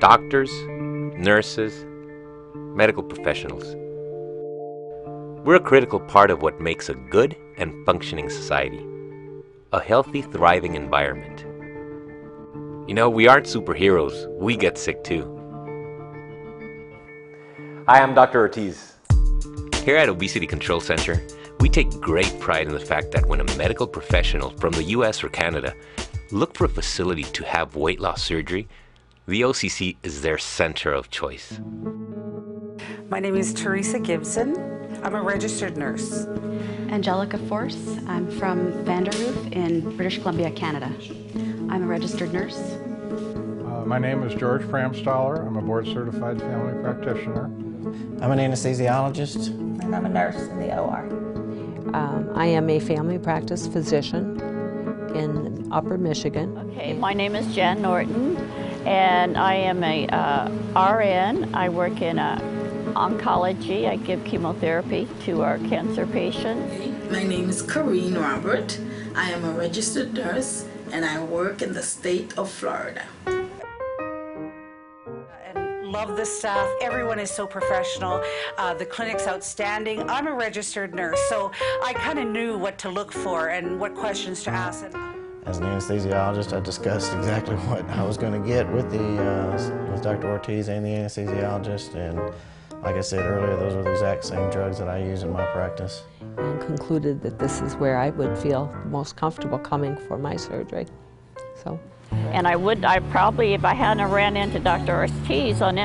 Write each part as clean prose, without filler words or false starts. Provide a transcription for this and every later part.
doctors, nurses, medical professionals. We're a critical part of what makes a good and functioning society, a healthy, thriving environment. You know, we aren't superheroes. We get sick too. Hi, I'm Dr. Ortiz. Here at Obesity Control Center, we take great pride in the fact that when a medical professional from the US or Canada look for a facility to have weight loss surgery, the OCC is their center of choice. My name is Teresa Gibson. I'm a registered nurse. Angelica Force. I'm from Vanderhoof in British Columbia, Canada. I'm a registered nurse. My name is George Pramstaller. I'm a board-certified family practitioner. I'm an anesthesiologist. And I'm a nurse in the OR. I am a family practice physician in Upper Michigan. Okay, my name is Jan Norton, and I am a RN. I work in oncology. I give chemotherapy to our cancer patients. My name is Corrine Robert. I am a registered nurse, and I work in the state of Florida. Love the staff. Everyone is so professional. The clinic's outstanding. I'm a registered nurse, so I kind of knew what to look for and what questions to ask. As an anesthesiologist, I discussed exactly what I was going to get with Dr. Ortiz and the anesthesiologist, and like I said earlier, those were the exact same drugs that I use in my practice. And concluded that this is where I would feel most comfortable coming for my surgery. And I probably, if I hadn't ran into Dr. Ortiz on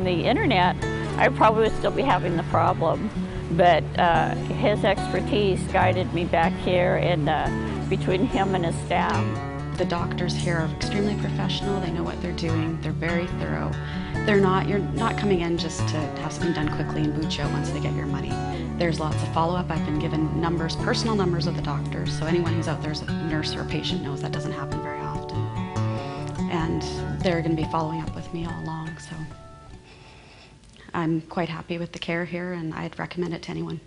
the internet, I probably would still be having the problem. But his expertise guided me back here, and between him and his staff. The doctors here are extremely professional. They know what they're doing. They're very thorough. You're not coming in just to have something done quickly and boot you out once they get your money. There's lots of follow-up. I've been given numbers, personal numbers of the doctors, so anyone who's out there as a nurse or a patient knows that doesn't happen very often. And they're going to be following up with me all along, so I'm quite happy with the care here, and I'd recommend it to anyone.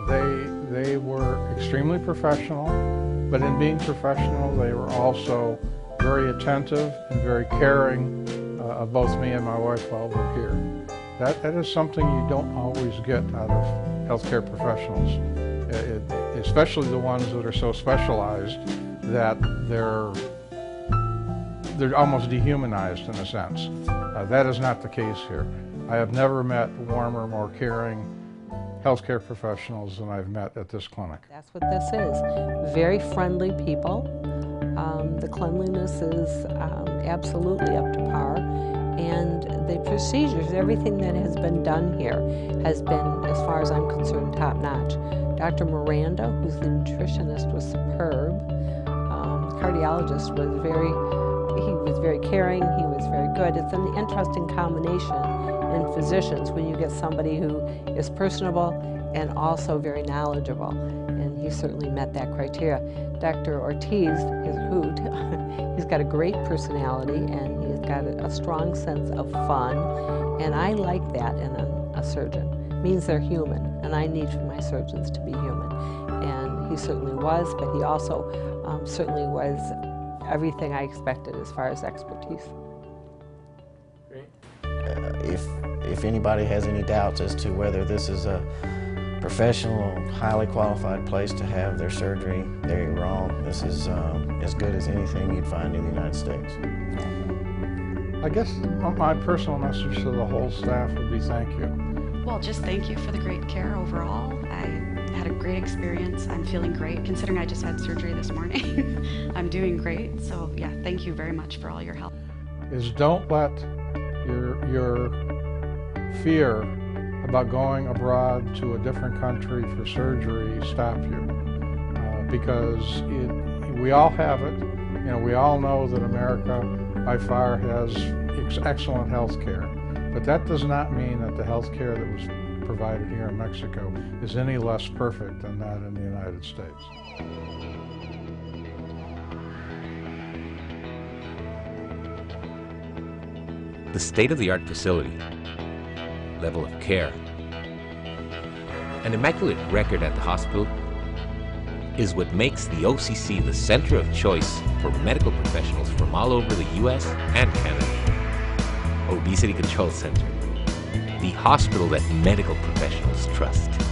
They were extremely professional, but in being professional, they were also very attentive and very caring of both me and my wife while we're here. That is something you don't always get out of healthcare professionals, especially the ones that are so specialized that they're almost dehumanized in a sense. That is not the case here. I have never met warmer, more caring healthcare professionals than I've met at this clinic. That's what this is. Very friendly people. The cleanliness is absolutely up to par. And the procedures, everything that has been done here has been, as far as I'm concerned, top-notch. Dr. Miranda, who's the nutritionist, was superb. The cardiologist was very caring, he was very good. It's an interesting combination in physicians when you get somebody who is personable and also very knowledgeable, and he certainly met that criteria. Dr. Ortiz is a hoot. He's got a great personality, and he's got a strong sense of fun, and I like that in a surgeon. It means they're human, and I need my surgeons to be human. And he certainly was, but he also certainly was everything I expected as far as expertise. Great. If anybody has any doubts as to whether this is a professional, highly qualified place to have their surgery, they're wrong. This is as good as anything you'd find in the United States. I guess my personal message to the whole staff would be thank you. Well, just thank you for the great care overall. I had a great experience. I'm feeling great, considering I just had surgery this morning. I'm doing great, so yeah, thank you very much for all your help. Don't let your fear about going abroad to a different country for surgery stop you, because we all have it. You know, we all know that America by far has excellent health care, but that does not mean that the health care that was provided here in Mexico is any less perfect than that in the United States. The state-of-the-art facility, level of care, an immaculate record at the hospital is what makes the OCC the center of choice for medical professionals from all over the US and Canada. Obesity Control Center, the hospital that medical professionals trust.